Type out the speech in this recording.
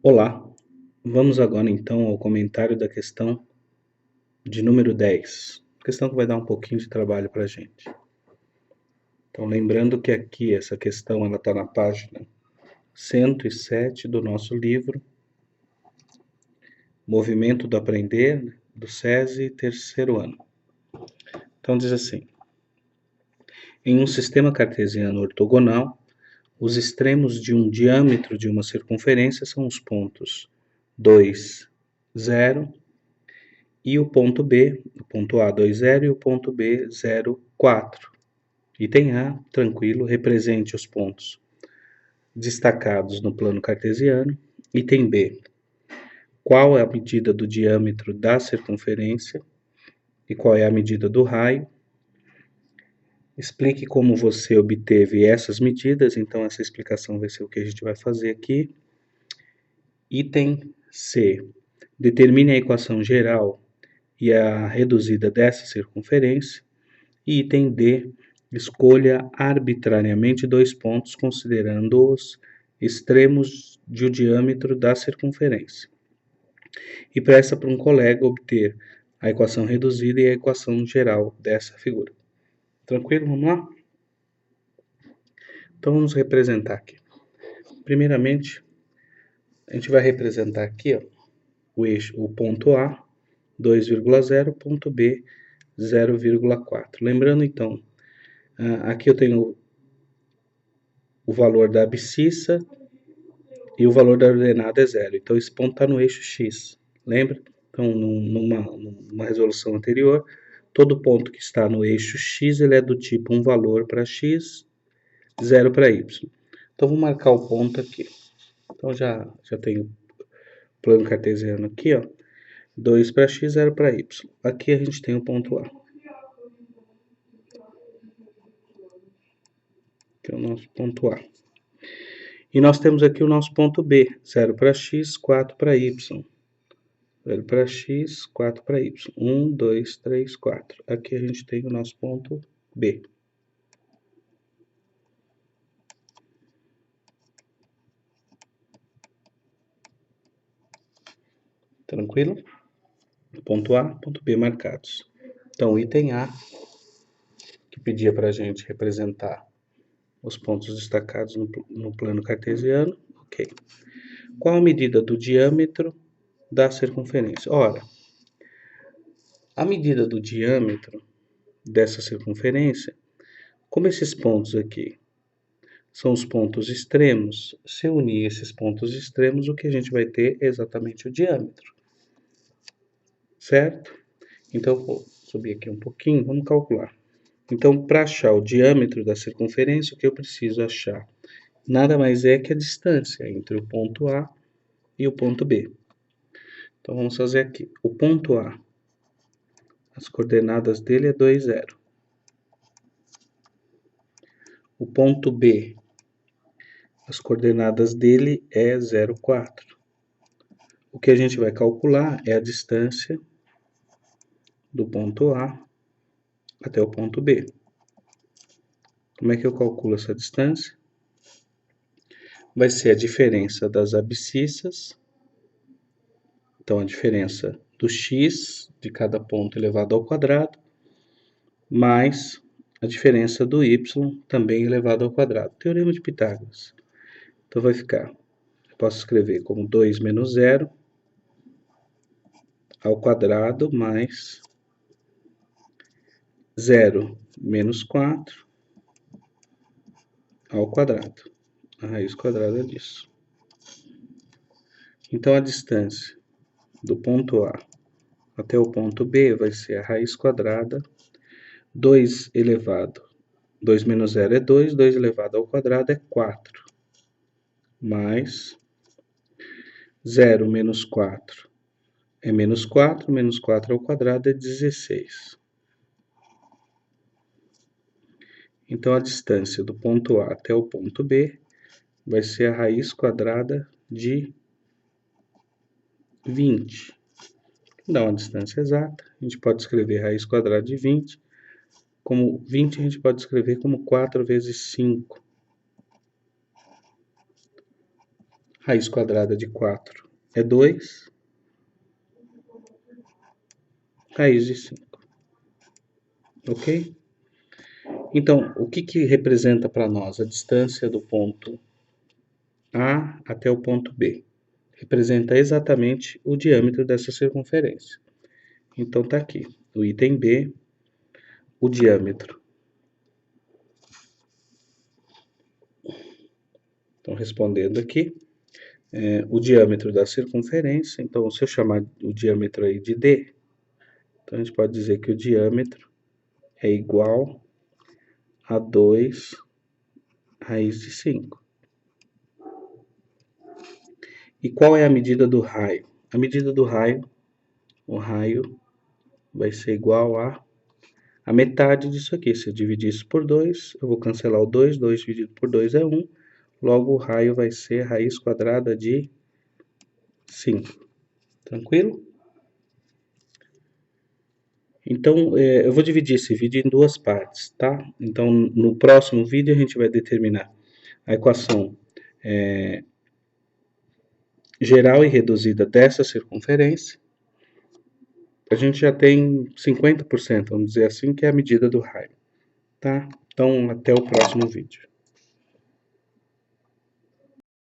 Olá, vamos agora então ao comentário da questão de número 10. Questão que vai dar um pouquinho de trabalho para a gente. Então, lembrando que aqui essa questão ela está na página 107 do nosso livro Movimento do Aprender, do SESI, terceiro ano. Então, diz assim: em um sistema cartesiano ortogonal, os extremos de um diâmetro de uma circunferência são os pontos 2, 0 e o ponto B, o ponto A 2, 0 e o ponto B 0, 4. Item A, tranquilo, represente os pontos destacados no plano cartesiano. Item B, qual é a medida do diâmetro da circunferência e qual é a medida do raio. Explique como você obteve essas medidas, então essa explicação vai ser o que a gente vai fazer aqui. Item C, determine a equação geral e a reduzida dessa circunferência. E item D, escolha arbitrariamente dois pontos considerando os extremos de o diâmetro da circunferência. E peça para um colega obter a equação reduzida e a equação geral dessa figura. Tranquilo? Vamos lá? Então vamos representar aqui. Primeiramente, a gente vai representar aqui ó, o ponto A, 2,0, ponto B, 0,4. Lembrando então, aqui eu tenho o valor da abscissa e o valor da ordenada é 0. Então, esse ponto está no eixo x. Lembra? Então, numa resolução anterior, todo ponto que está no eixo x ele é do tipo um valor para x, 0 para y. Então, vou marcar o ponto aqui. Então, já tenho o plano cartesiano aqui, ó. 2 para x, 0 para y. Aqui a gente tem o ponto A. Que é o nosso ponto A. E nós temos aqui o nosso ponto B, 0 para x, 4 para y. 0 para x, 4 para y. 1, 2, 3, 4. Aqui a gente tem o nosso ponto B. Tranquilo? Ponto A, ponto B marcados. Então, item A, que pedia para a gente representar os pontos destacados no plano cartesiano. Ok. Qual a medida do diâmetro da circunferência? Ora, a medida do diâmetro dessa circunferência, como esses pontos aqui são os pontos extremos, se eu unir esses pontos extremos, o que a gente vai ter é exatamente o diâmetro. Certo? Então, vou subir aqui um pouquinho, vamos calcular. Então, para achar o diâmetro da circunferência, o que eu preciso achar? Nada mais é que a distância entre o ponto A e o ponto B. Então, vamos fazer aqui. O ponto A, as coordenadas dele é 2, 0. O ponto B, as coordenadas dele é 0, 4. O que a gente vai calcular é a distância do ponto A até o ponto B. Como é que eu calculo essa distância? Vai ser a diferença das abscissas, então a diferença do x de cada ponto elevado ao quadrado, mais a diferença do y também elevado ao quadrado. Teorema de Pitágoras. Então vai ficar, eu posso escrever como 2 menos 0 ao quadrado mais 0 menos 4 ao quadrado. A raiz quadrada disso. Então, a distância do ponto A até o ponto B vai ser a raiz quadrada, 2 menos 0 é 2, 2 elevado ao quadrado é 4, mais 0 menos 4 é menos 4 ao quadrado é 16. Então, a distância do ponto A até o ponto B vai ser a raiz quadrada de 20. Dá uma distância exata, a gente pode escrever raiz quadrada de 20. Como 20 a gente pode escrever como 4 vezes 5. Raiz quadrada de 4 é 2. Raiz de 5. Ok? Então, o que representa para nós a distância do ponto A até o ponto B? Representa exatamente o diâmetro dessa circunferência. Então, está aqui, o item B, o diâmetro. Então, respondendo aqui, o diâmetro da circunferência, então, se eu chamar o diâmetro aí de D, então a gente pode dizer que o diâmetro é igual a 2 raiz de 5. E qual é a medida do raio? A medida do raio, o raio vai ser igual a metade disso aqui. Se eu dividir isso por 2, eu vou cancelar o 2, 2 dividido por 2 é 1, logo o raio vai ser raiz quadrada de 5. Tranquilo? Então, eu vou dividir esse vídeo em duas partes, tá? Então, no próximo vídeo a gente vai determinar a equação geral e reduzida dessa circunferência. A gente já tem 50%, vamos dizer assim, que é a medida do raio, tá? Então, até o próximo vídeo.